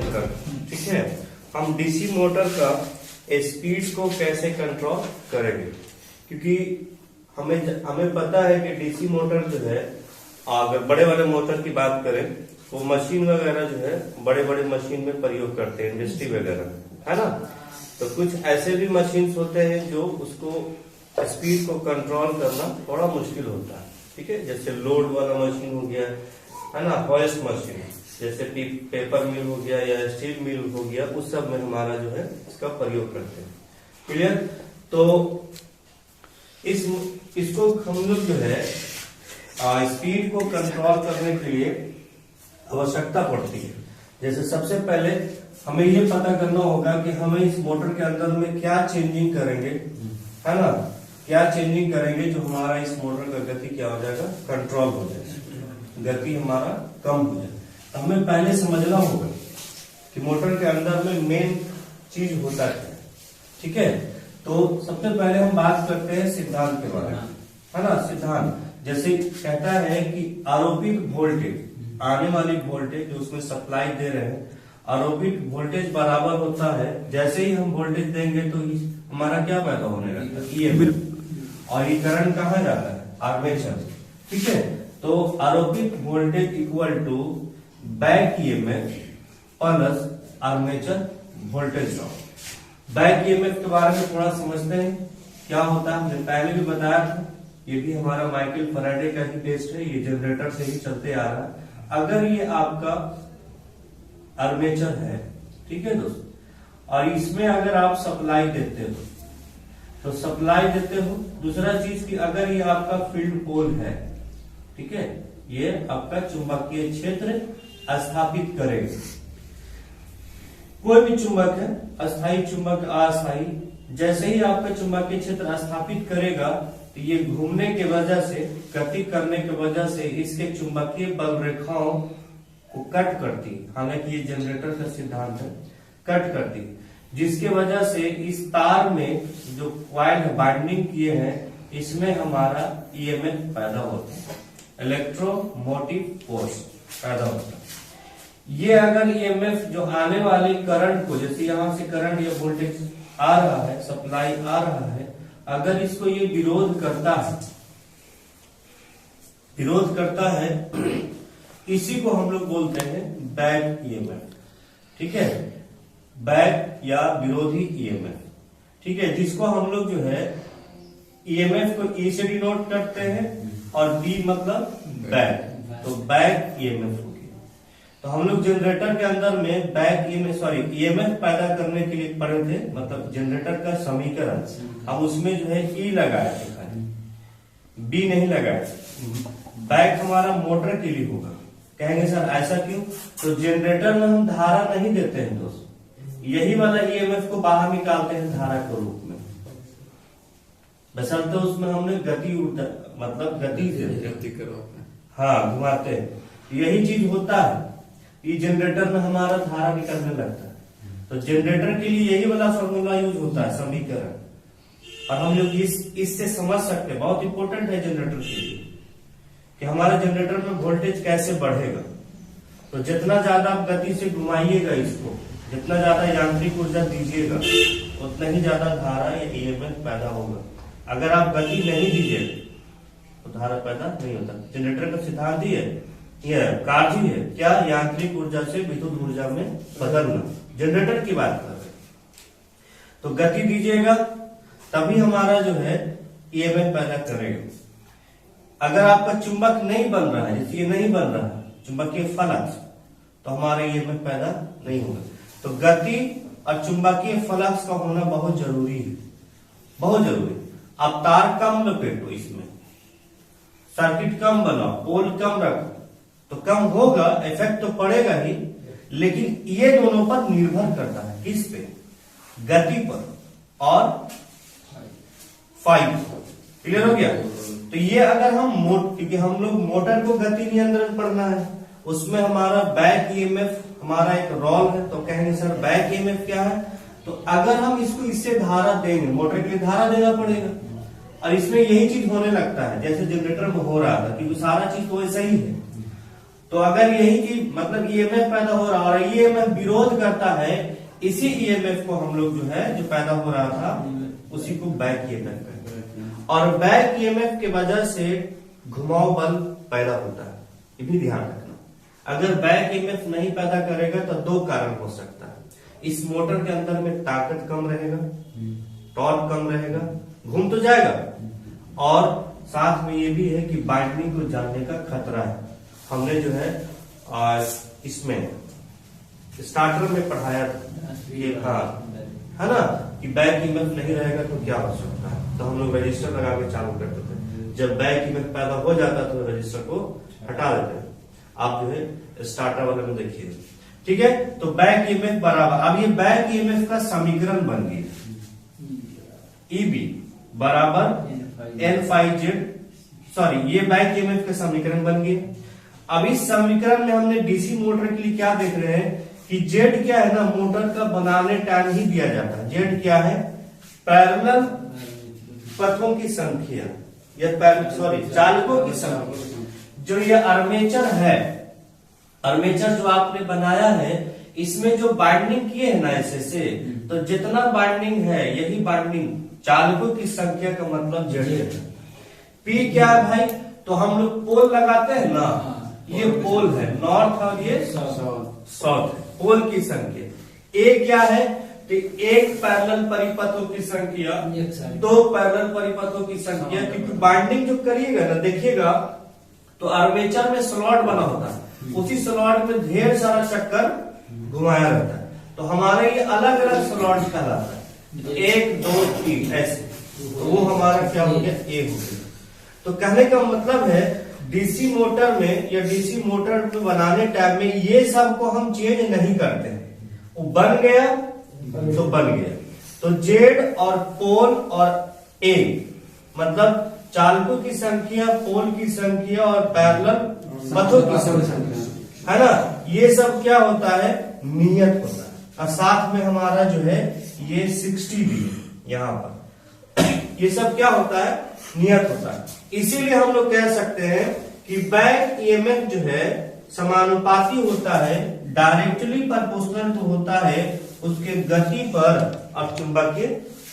नियंत्रण। ठीक है, हम डीसी मोटर का स्पीड को कैसे कंट्रोल करेंगे, क्योंकि हमें पता है कि डीसी मोटर जो है, अगर बड़े बड़े मोटर की बात करें तो मशीन वगैरह जो है बड़े बड़े मशीन में प्रयोग करते हैं, इंडस्ट्री वगैरह, है ना। तो कुछ ऐसे भी मशीन होते हैं जो उसको स्पीड को कंट्रोल करना थोड़ा मुश्किल होता है। ठीक है, जैसे लोड वाला मशीन हो गया, है ना, होइस्ट मशीन, जैसे पेपर मिल हो गया या स्टील मिल हो गया, उस सब में हमारा जो है इसका प्रयोग करते हैं। क्लियर। तो इसको हम लोग जो है स्पीड को कंट्रोल करने के लिए आवश्यकता पड़ती है। जैसे सबसे पहले हमें ये पता करना होगा कि हमें इस मोटर के अंदर में क्या चेंजिंग करेंगे, है ना, क्या चेंजिंग करेंगे जो हमारा इस मोटर का गति क्या हो जाएगा, कंट्रोल हो जाएगा, गति हमारा कम हो जाएगा। तो हमें पहले समझना होगा कि मोटर के अंदर में मेन चीज होता है। ठीक है, तो सबसे पहले हम बात करते हैं सिद्धांत के बारे में, है ना। सिद्धांत जैसे कहता है कि आरोपित वोल्टेज, आने वाली वोल्टेज जो उसमें सप्लाई दे रहे हैं, आरोपित वोल्टेज बराबर होता है, जैसे ही हम वोल्टेज देंगे तो हमारा क्या पैदा होने लगता है, ईएमएफ, और ये करंट कहाँ जाता है, आर्मेचर। ठीक है, तो आरोपित voltage equal to back EMF plus armature voltage drop. Back EMF के बारे में थोड़ा समझते हैं क्या होता है। हमने पहले भी बताया था, ये भी हमारा माइकल फैराडे का ही टेस्ट है, ये जनरेटर से ही चलते आ रहा है। अगर ये आपका आर्मेचर है, ठीक है दोस्त, और इसमें अगर आप सप्लाई देते हो तो सप्लाई देते हो, दूसरा चीज कि अगर ये आपका फील्ड पोल है, ठीक है, ये आपका चुंबकीय क्षेत्र स्थापित करेगा। कोई भी चुंबक है, अस्थायी चुंबक, अस्थायी, जैसे ही आपका चुंबकीय क्षेत्र स्थापित करेगा तो ये घूमने की वजह से, गति करने की वजह से इसके चुंबकीय बल रेखाओं को कट करती है। हालांकि ये जनरेटर का सिद्धांत है, कट करती है, जिसके वजह से इस तार में जो कॉइल बाइंडिंग किए हैं, इसमें हमारा ईएमएफ पैदा होता है, इलेक्ट्रोमोटिव फोर्स पैदा होता है। ये अगर ईएमएफ जो आने वाले करंट को, जैसे यहां से करंट या वोल्टेज आ रहा है, सप्लाई आ रहा है, अगर इसको ये विरोध करता है, इसी को हम लोग बोलते हैं बैक ईएमएफ। ठीक है, बैक या विरोधी ईएमएफ। ठीक है, जिसको हम लोग जो है ईएमएफ को ई से डिनोट करते हैं और बी मतलब बैक, तो बैक ईएमएफ हो गया। तो हम लोग जनरेटर के अंदर में बैक ईएमएफ पैदा करने के लिए पढ़े थे, मतलब जनरेटर का समीकरण, हम उसमें जो है ई लगाए थे, बी नहीं लगाए। बैक हमारा मोटर के लिए होगा। कहेंगे सर ऐसा क्यों, तो जनरेटर में हम धारा नहीं देते हैं दोस्त, यही वाला ईएमएफ को बाहर निकालते हैं धारा के रूप में, बशर्ते उसमें हमने गति मतलब गति से हाँ घुमाते हैं, यही चीज होता है। ये जनरेटर में हमारा धारा निकलने लगता है, तो जनरेटर के लिए यही वाला फॉर्मूला यूज होता है, समीकरण। और हम लोग इससे समझ सकते हैं, बहुत इंपॉर्टेंट है जनरेटर के लिए, कि हमारे जनरेटर में वोल्टेज कैसे बढ़ेगा। तो जितना ज्यादा आप गति से घुमाइएगा इसको, जितना ज्यादा यांत्रिक ऊर्जा दीजिएगा, उतना ही ज्यादा धारा या ईएमएफ पैदा होगा। अगर आप गति नहीं दीजिएगा तो धारा पैदा नहीं होता। जनरेटर का सिद्धांत ही है, यह कार्य ही है क्या, यांत्रिक ऊर्जा से विद्युत ऊर्जा में बदलना। जनरेटर की बात कर रहे हैं, तो गति दीजिएगा तभी हमारा जो है ईएमएफ पैदा करेगा। अगर आपका चुंबक नहीं बन रहा है, जैसे ये नहीं बन रहा है चुंबकीय फ्लक्स, तो हमारा ईएमएफ पैदा नहीं होगा। तो गति और चुंबकीय फ्लक्स का होना बहुत जरूरी है, बहुत जरूरी। आप तार कम लपेटो, इसमें सर्किट कम बनाओ, पोल कम रखो, तो कम होगा, इफेक्ट तो पड़ेगा ही, लेकिन ये दोनों पर निर्भर करता है, किस पे, गति पर और फाइव। क्लियर हो गया। तो ये अगर हम क्योंकि हम लोग मोटर को गति नियंत्रण पढ़ना है, उसमें हमारा बैक ईएमएफ हमारा एक रोल है। तो कहेंगे सर बैक ईएमएफ क्या है, तो अगर हम इसको इससे धारा देंगे, मोटर के लिए धारा देना पड़ेगा, और इसमें यही चीज होने लगता है जैसे जनरेटर में हो रहा था, क्योंकि सारा चीज तो ऐसा ही है। तो अगर यही चीज मतलब ईएमएफ पैदा हो रहा और ईएमएफ विरोध करता है, इसी ईएमएफ को हम लोग जो है जो पैदा हो रहा था उसी को बैक ईएमएफ कहते हैं। और बैक ईएमएफ के वजह से घुमाव बल पैदा होता है, ये भी ध्यान रखना। अगर बैक ईएमएफ नहीं पैदा करेगा तो दो कारण हो सकता है। इस मोटर के अंदर में ताकत कम रहेगा, टॉर्क कम रहेगा, घूम तो जाएगा, और साथ में ये भी है कि बाइंडिंग को जानने का खतरा है। हमने जो है इसमें स्टार्टर में पढ़ाया था ये, हाँ है ना, कि बैक ईएमएफ नहीं रहेगा तो क्या हो सकता है। तो हम लोग रजिस्टर लगा के चालू करते थे, जब बैक ईएमएफ पैदा हो जाता तो रजिस्टर को हटा देते हैं। आप जो है स्टार्टर वाले में देखिए, ठीक है। तो बैक ईएमएफ बराबर, अब ये बैक ईएमएफ का समीकरण बन गया, ईबी बराबर एन फाई जेड, सॉरी ये बैक ईएमएफ का समीकरण बन गया। अब इस समीकरण में हमने डीसी मोटर के लिए क्या देख रहे हैं कि जेड क्या है ना, मोटर का बनाने टाइम ही दिया जाता है। जेड क्या है, पैरेलल पथों की संख्या या सॉरी चालकों की संख्या। जो ये आर्मेचर है, आर्मेचर जो आपने बनाया है, इसमें जो बाइंडिंग किए है ना ऐसे से, तो जितना बाइंडिंग है यही बाइंडिंग चालकों की संख्या का मतलब जेड है। पी क्या है भाई, तो हम लोग पोल लगाते हैं ना, ये पोल है नॉर्थ और ये साउथ है, पोल की संख्या। ए क्या है, तो एक पैरेलल परिपथों की संख्या, दो पैरेलल परिपथों की संख्या। क्योंकि बाइंडिंग जो करिएगा ना, देखिएगा तो आर्मेचर में स्लॉट बना होता है, उसी स्लॉट में ढेर सारा चक्कर घुमाया रहता है। तो हमारे ये अलग अलग स्लॉट कहलाता है, 1 2 3 ऐसे, तो वो हमारा क्या हो गया, ए हो गया। तो कहने का मतलब है डीसी मोटर में या डीसी मोटर में बनाने टाइम में ये सब को हम चेंज नहीं करते हैं, वो बन गया तो बन गया। तो जेड और पोल और ए मतलब चालकों की संख्या, पोल की संख्या और पैरेलल पथों की संख्या, है ना, ये सब क्या होता है, नियत होता है। और साथ में हमारा जो है ये 60 भी है यहाँ पर, ये सब क्या होता है, नियत होता है। इसीलिए हम लोग कह सकते हैं कि बैक ईएमएफ जो है समानुपाती होता है, डायरेक्टली प्रोपोर्शनल तो होता है उसके गति पर और चुंबकीय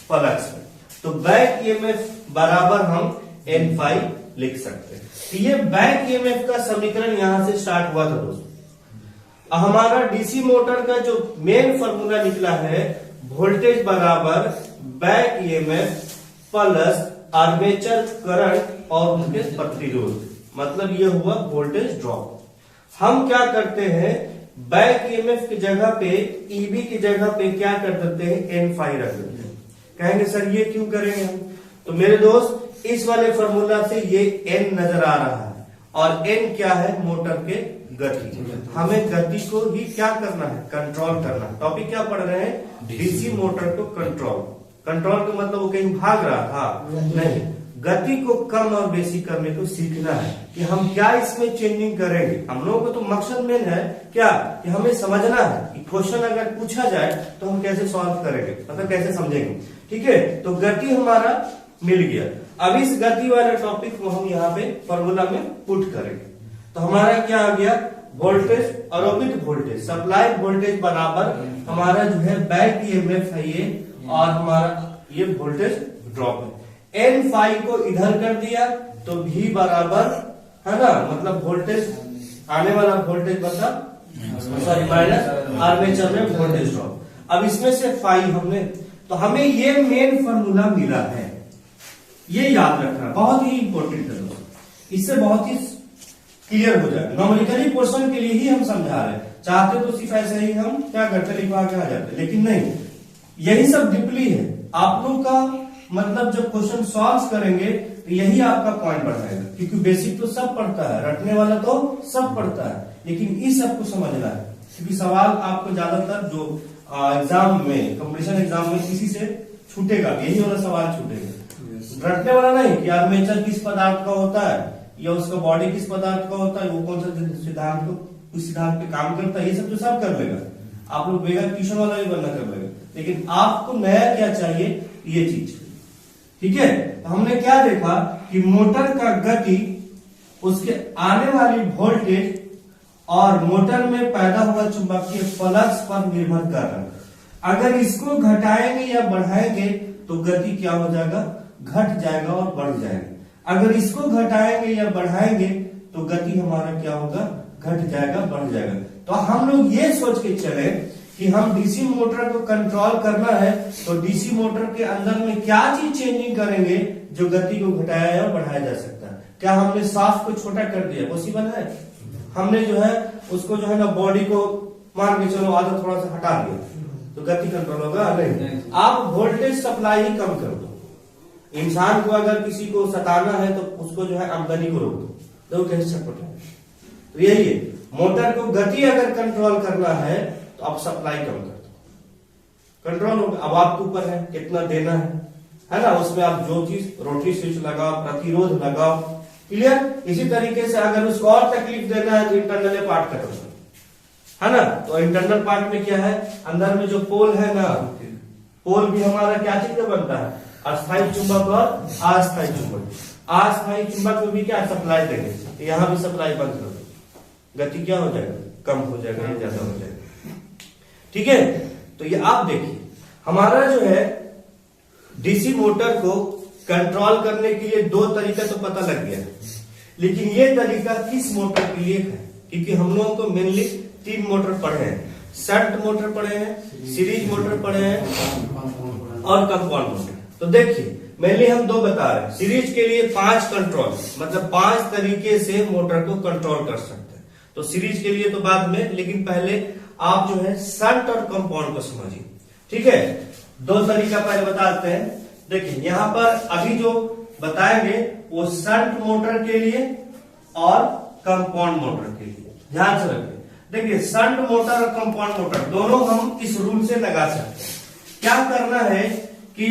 फ्लक्स में। तो बैक ईएमएफ बराबर हम एन फाई लिख सकते हैं। तो ये बैक ईएमएफ का समीकरण यहां से स्टार्ट हुआ था दोस्तों। हमारा डीसी मोटर का जो मेन फॉर्मूला निकला है, वोल्टेज बराबर back EMF plus armature current और उनके प्रतिरोध, मतलब ये हुआ वोल्टेज ड्रॉप। हम क्या करते हैं, बैक ईएमएफ की जगह पे ईबी की जगह पे क्या कर देते हैं, एन फाई रख देते हैं। कहेंगे सर ये क्यों करेंगे हम, तो मेरे दोस्त इस वाले फॉर्मूला से ये एन नजर आ रहा है, और एन क्या है, मोटर के गति। हमें गति को ही क्या करना है, कंट्रोल करना है। टॉपिक क्या पढ़ रहे हैं, डीसी मोटर को कंट्रोल। कंट्रोल का मतलब वो कहीं भाग रहा था नहीं, गति को कम और बेसी करने को सीखना है कि हम क्या इसमें चेंजिंग करेंगे। हम लोगों को तो मकसद मेन है क्या, कि हमें समझना है कि क्वेश्चन अगर पूछा जाए तो हम कैसे सॉल्व करेंगे, मतलब कैसे समझेंगे। ठीक है, तो गति हमारा मिल गया। अब इस गति वाले टॉपिक को हम यहाँ पे फॉर्मूला में पुट करेंगे। तो हमारा क्या आ गया, वोल्टेज आरोपित वोल्टेज, सप्लाई वोल्टेज बराबर हमारा जो है बैक ईएमएफ है ये, और हमारा ये वोल्टेज ड्रॉप है। एन फाई को इधर कर दिया तो भी बराबर है ना, मतलब वोल्टेज आने वाला वोल्टेज मतलब सॉरी माइनस आर्मेचर में वोल्टेज ड्रॉप। अब इसमें से फाई हमने, तो हमें ये मेन फॉर्मूला मिला है, ये याद रखना बहुत ही इंपॉर्टेंट है दोस्तों, इससे बहुत ही क्लियर हो जाएगा। नॉमेरिकली पोर्शन के लिए ही हम समझा रहे हैं, चाहते तो सिर्फ ऐसे ही हम क्या करते, लिखवा के आ जाते, लेकिन नहीं, यही सब डीपली है। आप लोग का मतलब जब क्वेश्चन सॉल्व करेंगे तो यही आपका पॉइंट बढ़ाएगा, क्योंकि बेसिक तो सब पढ़ता है, रटने वाला तो सब पढ़ता है, लेकिन इस सब को समझना है। क्योंकि सवाल आपको ज्यादातर जो एग्जाम में, कंपटीशन एग्जाम में किसी से छूटेगा, यही वाला सवाल छूटेगा, रटने वाला नहीं कि आर्मेचर किस पदार्थ का होता है या उसका बॉडी किस पदार्थ का होता है, वो कौन सा सिद्धांत को उस सिद्धांत पे काम करता है, ये सब तो सब कर लेगा। आप लोग बेगा ट्यूशन वाला भी बनना कर लेगा, लेकिन आपको नया क्या चाहिए, ये चीज। ठीक है, तो हमने क्या देखा कि मोटर का गति उसके आने वाली वोल्टेज और मोटर में पैदा हुआ चुंबकीय फ्लक्स पर निर्भर कर रहा है। अगर इसको घटाएंगे या बढ़ाएंगे तो गति क्या हो जाएगा, घट जाएगा और बढ़ जाएगा। अगर इसको घटाएंगे या बढ़ाएंगे तो गति हमारा क्या होगा, घट जाएगा, बढ़ जाएगा। तो हम लोग ये सोच के चले कि हम डीसी मोटर को कंट्रोल करना है तो डीसी मोटर के अंदर में क्या चीज चेंजिंग करेंगे जो गति को घटाया या बढ़ाया जा सकता है। क्या हमने शाफ्ट को छोटा कर दिया, पॉसिबल है? हमने जो है उसको जो है ना बॉडी को मान के चलो आधा थोड़ा सा हटा दिया तो गति कंट्रोल होगा? नहीं। आप वोल्टेज सप्लाई ही कम कर दो। इंसान को अगर किसी को सताना है तो उसको जो है आमदनी को रोक दो, तो कैसे सपोर्ट है? तो यही है, मोटर को गति अगर कंट्रोल करना है तो आप सप्लाई कम कर दो, कंट्रोल होगा। अब आपके ऊपर है कितना देना है ना। उसमें आप जो चीज रोटरी स्विच लगाओ, प्रतिरोध लगाओ, क्लियर। इसी तरीके से अगर उसको और तकलीफ देना है तो इंटरनल पार्ट करो, है ना। तो इंटरनल पार्ट में क्या है, अंदर में जो पोल है ना, पोल भी हमारा क्या चीज का बनता है, अस्थायी चुंबक और अस्थायी चुंबक। अस्थायी चुंबक में भी क्या सप्लाई देंगे, तो यहाँ भी सप्लाई बंद कर दो, गति क्या हो जाएगा, कम हो जाएगा या ज्यादा हो जाएगा। ठीक है, तो ये आप देखिए हमारा जो है डीसी मोटर को कंट्रोल करने के लिए दो तरीका तो पता लग गया, लेकिन ये तरीका किस मोटर के लिए है, क्योंकि हम लोगों को मेनली 3 मोटर पढ़े हैं, शंट मोटर पढ़े हैं, सीरीज मोटर पढ़े हैं और कंपाउंड मोटर। तो देखिए मेनली हम 2 बता रहे हैं। सीरीज के लिए 5 कंट्रोल, मतलब 5 तरीके से मोटर को कंट्रोल कर सकते हैं। तो सीरीज के लिए तो बाद में, लेकिन पहले आप जो है शंट और कंपाउंड को समझिए। ठीक है, 2 तरीका पहले बताते हैं। देखिए यहाँ पर अभी जो बताएंगे वो शंट मोटर के लिए और कंपाउंड मोटर के लिए, ध्यान से रखिए। देखिए शंट मोटर और कंपाउंड मोटर दोनों हम इस रूल से लगा सकते हैं। क्या करना है कि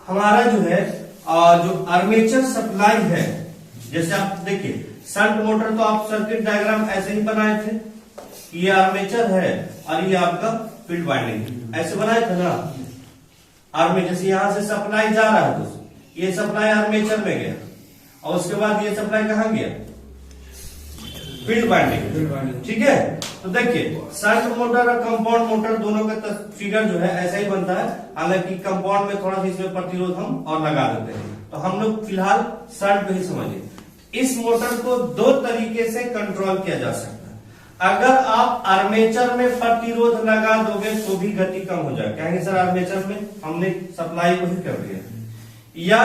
हमारा जो है जो आर्मेचर सप्लाई है, जैसे आप देखिए शंट मोटर तो आप सर्किट डायग्राम ऐसे ही बनाए थे, ये आर्मेचर है और ये आपका फील्ड वाइंडिंग, ऐसे बनाए थे ना। आर्मेचर से यहां से सप्लाई जा रहा है, तो ये सप्लाई आर्मेचर में गया और उसके बाद ये सप्लाई कहां गया, फील्ड वाइंडिंग। ठीक है, तो देखिए शंट मोटर और कंपाउंड मोटर दोनों का फिगर जो है ऐसा ही बनता है, हालांकि कंपाउंड में थोड़ा सा इसमें प्रतिरोध हम और लगा देते हैं। तो हम लोग फिलहाल शंट पे ही समझिए। इस मोटर को 2 तरीके से कंट्रोल किया जा सकता है। अगर आप आर्मेचर में प्रतिरोध लगा दोगे तो भी गति कम हो जाएगा, कहेंगे सर आर्मेचर में हमने सप्लाई को ही कर दिया, या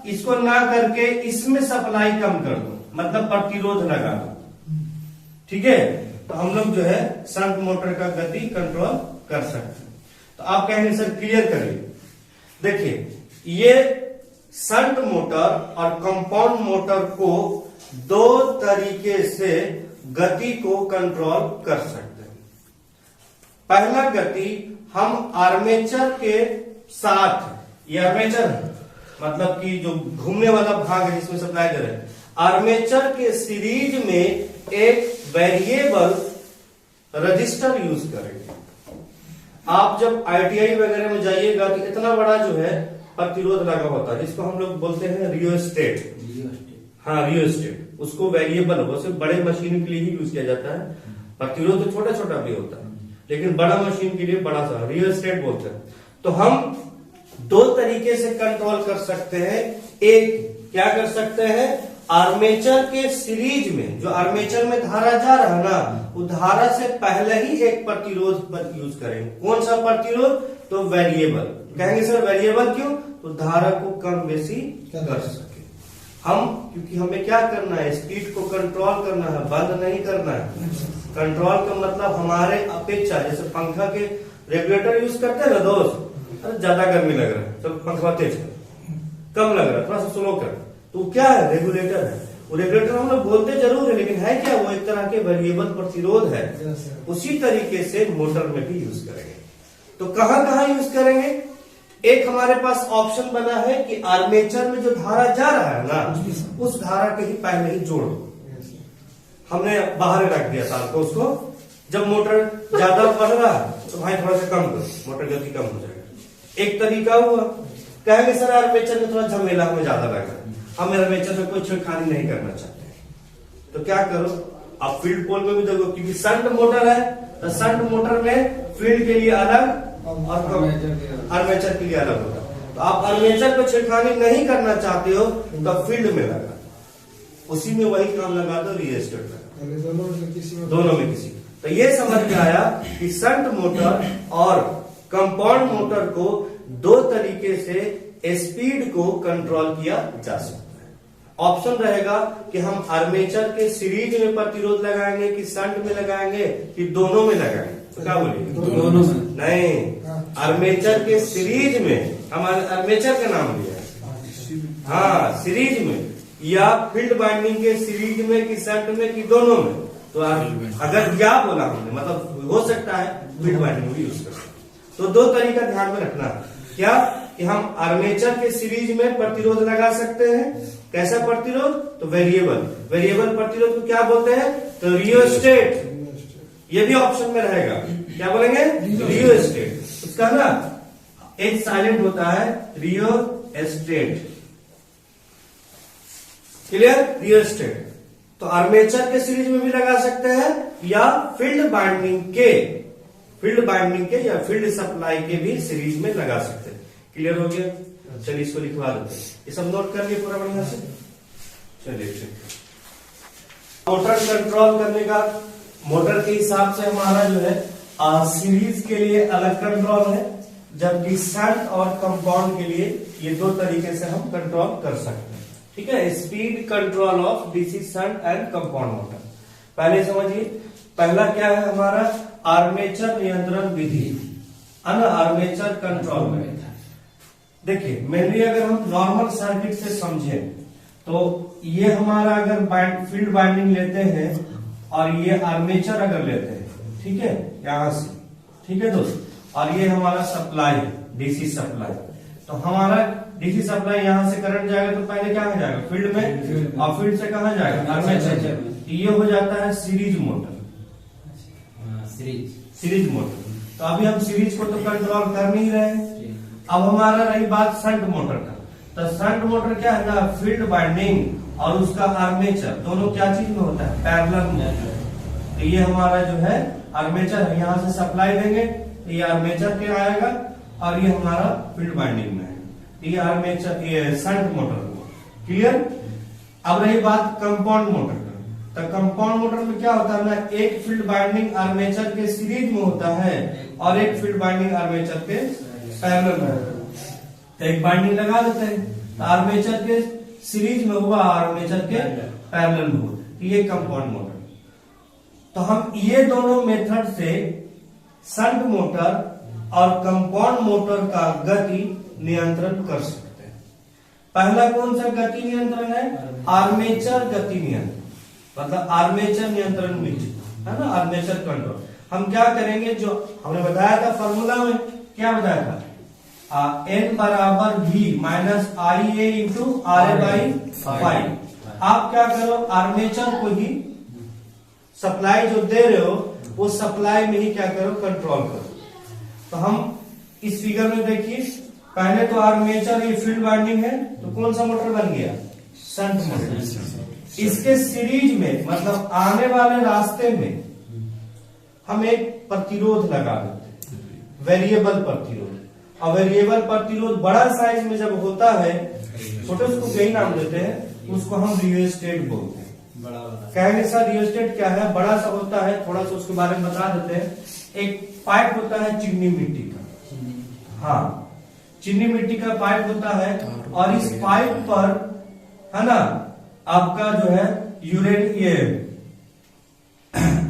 इसको ना करके इसमें सप्लाई कम कर दो, मतलब प्रतिरोध लगा दो। ठीक है, तो हम लोग जो है शंट मोटर का गति कंट्रोल कर सकते हैं। तो आप कहेंगे सर क्लियर करिए। देखिए ये शंट मोटर और कंपाउंड मोटर को 2 तरीके से गति को कंट्रोल कर सकते हैं। पहला गति हम आर्मेचर के साथ, ये आर्मेचर है मतलब कि जो घूमने वाला भाग है जिसमें सप्लाई दे रहे हैं, आर्मेचर के सीरीज में एक वेरिएबल रजिस्टर यूज करेंगे। आप जब आईटीआई वगैरह में जाइएगा तो इतना बड़ा जो है प्रतिरोध लगा होता है, जिसको हम लोग बोलते हैं रियोस्टेट। हाँ रियोस्टेट, उसको वेरिएबल हो, सिर्फ बड़े मशीन के लिए ही यूज किया जाता है। प्रतिरोध तो छोटा छोटा भी होता है, लेकिन बड़ा मशीन के लिए बड़ा सा रियोस्टेट बोलते हैं। तो हम 2 तरीके से कंट्रोल कर सकते हैं। एक क्या कर सकते हैं, आर्मेचर के सीरीज में, जो आर्मेचर में धारा जा रहा है ना, वो धारा से पहले ही एक प्रतिरोध पर यूज करेंगे। कौन सा प्रतिरोध, तो वेरिएबल। कहेंगे सर वेरिएबल क्यों, तो धारा को कम बेसी कर सके हम, क्योंकि हमें क्या करना है, स्पीड को कंट्रोल करना है, बंद नहीं करना है। कंट्रोल का मतलब हमारे अपेक्षा, जैसे पंखा के रेगुलेटर यूज करते हैं ना दोस्त, अरे ज्यादा गर्मी लग रहा है, चलो पंखा तेज कर, कम लग रहा है थोड़ा सा स्लो कर, तो क्या है, रेगुलेटर है। वो रेगुलेटर हम लोग बोलते जरूर है, लेकिन है क्या, वो एक तरह के वेरिएबल प्रतिरोध है। उसी तरीके से मोटर में भी यूज करेंगे। तो कहां कहां यूज करेंगे, एक हमारे पास ऑप्शन बना है कि आर्मेचर में जो धारा जा रहा है ना, उस धारा के ही पहले ही जोड़ दो। हमने बाहर रख दिया था तो उसको, जब मोटर ज्यादा बढ़ रहा है तो भाई थोड़ा सा कम करो, मोटर गति कम हो जाएगा। एक तरीका हुआ। कहेंगे सर आर्मेचर में थोड़ा झमेला हमें ज्यादा लग रहा है, हम आर्मेचर में कोई छेड़खानी नहीं करना चाहते, तो क्या करो, आप फील्ड पोल में भी देखो, क्योंकि शंट मोटर है तो शंट मोटर में फील्ड के लिए अलग और आर्मेचर के लिए अलग होता है। तो आप आर्मेचर को छेड़खानी नहीं करना चाहते हो तो फील्ड में लगा, उसी में वही काम लगा दो, रिएस्टेट लगा, दोनों में किसी। तो ये समझ में आया कि शंट मोटर और कंपाउंड मोटर को दो तरीके से स्पीड को कंट्रोल किया जा सकता है। ऑप्शन रहेगा कि हम आर्मेचर के सीरीज में प्रतिरोध लगाएंगे कि शंट में लगाएंगे कि दोनों में लगाएंगे। तो क्या बोलिए? दोनों में नहीं, आर्मेचर के सीरीज में, हम आर्मेचर का नाम लिया है, हाँ सीरीज में, या फील्ड बाइंडिंग के सीरीज में कि शंट में कि दोनों में। तो अगर या बोला हमने, मतलब हो सकता है फील्ड बाइंडिंग भी यूज कर सकते। तो दो तरीका ध्यान में रखना, क्या कि हम आर्मेचर के सीरीज में प्रतिरोध लगा सकते हैं। कैसा प्रतिरोध? तो वेरिएबल प्रतिरोध को क्या बोलते हैं? तो रियोस्टेट। ये भी ऑप्शन में रहेगा, क्या बोलेंगे? रियोस्टेट। उसका ना एक साइलेंट होता है, रियोस्टेट, क्लियर? रियोस्टेट। तो आर्मेचर के सीरीज में भी लगा सकते हैं या फील्ड बाइंडिंग के या फील्ड सप्लाई के भी सीरीज में लगा सकते हैं। क्लियर हो गया? चलिए इसको लिखवा देते हैं, ये सब नोट कर लिए पूरा बढ़िया से। चलिए ठीक, मोटर कंट्रोल करने का मोटर के हिसाब से हमारा जो है सीरीज के लिए अलग कंट्रोल है, जबकि शंट और कंपाउंड के लिए ये दो तरीके से हम कंट्रोल कर सकते हैं। ठीक है, speed control of DC shunt and compound motor. पहले समझिए, पहला क्या है हमारा? आर्मेचर नियंत्रण विधि, आर्मेचर कंट्रोल मेथड। देखिए मेनली अगर हम नॉर्मल सर्किट से समझें तो ये हमारा अगर फील्ड बाइंडिंग लेते हैं और ये आर्मेचर अगर लेते हैं, ठीक है, यहां से, ठीक है दोस्त, और ये हमारा सप्लाई है, डीसी सप्लाई। तो हमारा डीसी सप्लाई यहां से करंट जाएगा तो पहले क्या हो जाएगा? फील्ड में, और फील्ड से कहां जाएगा? आर्मेचर। ये हो जाता है सीरीज मोटर, सीरीज मोटर। तो अभी हम सीरीज को तो कंट्रोल कर नहीं रहे। अब हमारा रही बात शंट मोटर का, तो शंट मोटर क्या है ना? फील्ड बाइंडिंग और उसका आर्मेचर दोनों क्या चीज में होता है? पैरेलल में। तो ये हमारा जो है आर्मेचर है, यहां से सप्लाई देंगे तो ये आर्मेचर पे आएगा और ये हमारा फील्ड बाइंडिंग में है। ये आर्मेचर, ये शंट मोटर हुआ। क्लियर? अब रही बात कंपाउंड मोटर का, तो कंपाउंड मोटर में क्या होता है ना? एक फील्ड बाइंडिंग आर्मेचर के सीरीज में होता है और एक फील्ड बाइंडिंग आर्मेचर के पैरेलल में। तो एक बाइंडिंग लगा देते हैं, तो आर्मेचर के सीरीज में हुआ, आर्मेचर के पैरेलल में हुआ, ये कंपाउंड मोटर। तो हम ये दोनों मेथड से शंट मोटर और कंपाउंड मोटर का गति नियंत्रण कर सकते हैं। पहला कौन सा गति नियंत्रण है? आर्मेचर गति नियंत्रण, मतलब आर्मेचर नियंत्रण विधि है ना, आर्मेचर कंट्रोल। हम क्या करेंगे, जो हमने बताया था फॉर्मूला में, क्या बताया था? N बराबर V minus IA into RA by 5। आप क्या करो, आर्मेचर को ही सप्लाई जो दे रहे हो वो सप्लाई में ही क्या करो, कंट्रोल करो। तो हम इस फिगर में देखिए, पहले तो आर्मेचर ये फील्ड बाइंडिंग है, तो कौन सा मोटर बन गया? Shunt motor. इसके सीरीज में, मतलब आने वाले रास्ते में हम एक प्रतिरोध लगा देते हैं, वेरिएबल प्रतिरोध। और वेरिएबल प्रतिरोध बड़ा साइज में जब होता है, छोटे उसको यही नाम देते हैं, उसको हम रियोस्टेट बोलते हैं। कहेंगे सर रियोस्टेट क्या है? बड़ा सा होता है, थोड़ा सा उसके बारे में बता देते हैं। एक पाइप होता है चीनी मिट्टी का, हाँ चीनी मिट्टी का पाइप होता है, और इस पाइप पर है ना आपका जो है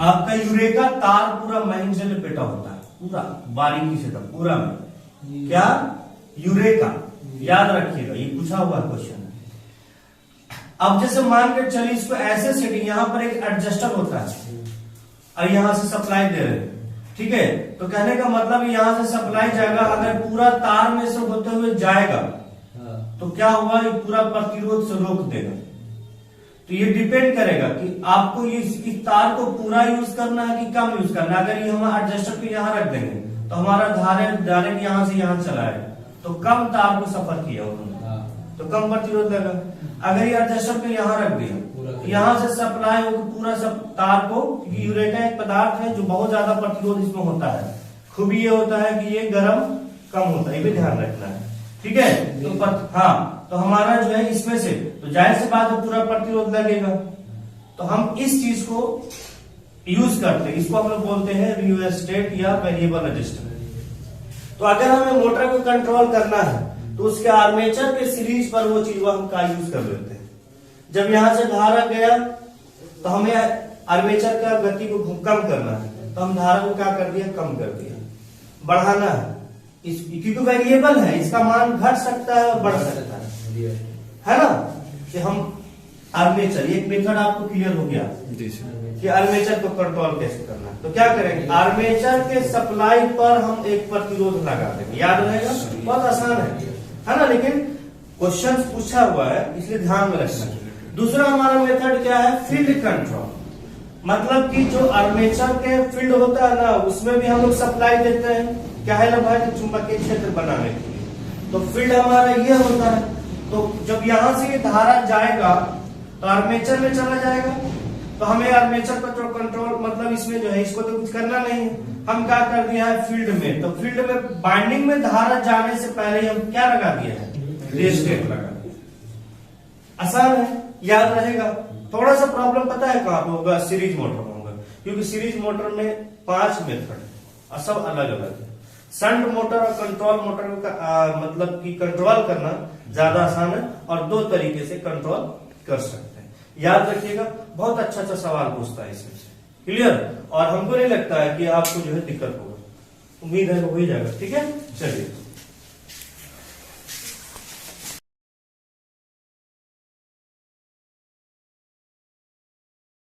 आपका यूरेका तार पूरा महीन से लपेटा होता है, पूरा बारीकी से, तब पूरा में क्या? यूरेका। याद रखिएगा, ये पूछा हुआ क्वेश्चन है। अब जैसे मान के चलिए इसको ऐसे सेटिंग, यहां पर एक एडजस्टर होता है और यहां से सप्लाई दे रहे हैं, ठीक है। तो कहने का मतलब यहां से सप्लाई जाएगा, अगर पूरा तार में से होते हुए जाएगा तो क्या हुआ? ये पूरा प्रतिरोध से रोक देगा। तो ये डिपेंड करेगा कि आपको इस तार को पूरा यूज करना है कि कम यूज करना है। अगर ये हम एडजस्टर को यहां रख देंगे तो हमारा डायरेक्ट यहां से यहां चला है, तो कम तार को सफर किया उन्होंने, तो कम प्रतिरोध लगा। अगर ये एडजस्टर को यहां रख दिया तो यहाँ से सप्लाई होकर पूरा सब तार को, यूरेका एक पदार्थ है जो बहुत ज्यादा प्रतिरोध इसमें होता है। खूबी ये होता है कि ये गर्म कम होता है, ये भी ध्यान रखना है, ठीक है। तो हाँ, तो हमारा जो है इसमें से तो जाहिर सी बात है पूरा प्रतिरोध लगेगा, तो हम इस चीज को यूज करते हैं, इसको हम लोग बोलते हैं रियोस्टेट या वेरिएबल रजिस्टर। तो अगर हमें मोटर को कंट्रोल करना है तो उसके आर्मेचर के सीरीज पर वो चीज हम का यूज कर लेते हैं। जब यहां से धारा गया तो हमें आर्मेचर का गति को कम करना है, तो हम धारा को क्या कर दिया, कम कर दिया। बढ़ाना है क्योंकि वेरिएबल है, इसका मान घट सकता है और बढ़ सकता है ना। कि हम आर्मेचर, एक मेथड आपको क्लियर हो गया कि आर्मेचर को कंट्रोल कैसे करना है। तो क्या करेंगे, आर्मेचर के सप्लाई पर हम एक प्रतिरोध लगा देंगे, याद रहेगा, बहुत आसान है ना। लेकिन क्वेश्चन पूछा हुआ है इसलिए ध्यान में रखना। दूसरा हमारा मेथड क्या है, फील्ड कंट्रोल। मतलब कि जो आर्मेचर के फील्ड होता है ना, उसमें भी हम लोग सप्लाई देते हैं, क्या है ना भाई, तो चुंबकीय क्षेत्र बनाने के लिए। तो फील्ड हमारा ये होता है। तो जब यहां से ये धारा जाएगा तो आर्मेचर में चला जाएगा, तो हमें आर्मेचर पर तो कंट्रोल, मतलब इसमें जो है इसको तो कुछ करना नहीं है, हम क्या कर दिया है फील्ड में। तो फील्ड में बाइंडिंग में धारा जाने से पहले हम क्या लगा दिया है, रियोस्टेट लगा दिया। आसान है, याद रहेगा। थोड़ा सा प्रॉब्लम पता है कहां पे होगा, सीरीज मोटर में होगा, क्योंकि सीरीज मोटर में 5 मेथड और सब अलग अलग है। शंट मोटर और कंट्रोल मोटर का मतलब कि कंट्रोल करना ज्यादा आसान है और 2 तरीके से कंट्रोल कर सकते हैं। याद रखिएगा, बहुत अच्छा सवाल पूछता है इसमें से, क्लियर। और हमको नहीं लगता है कि आपको जो है दिक्कत होगा, उम्मीद है वो हो ही जाएगा, ठीक है। चलिए।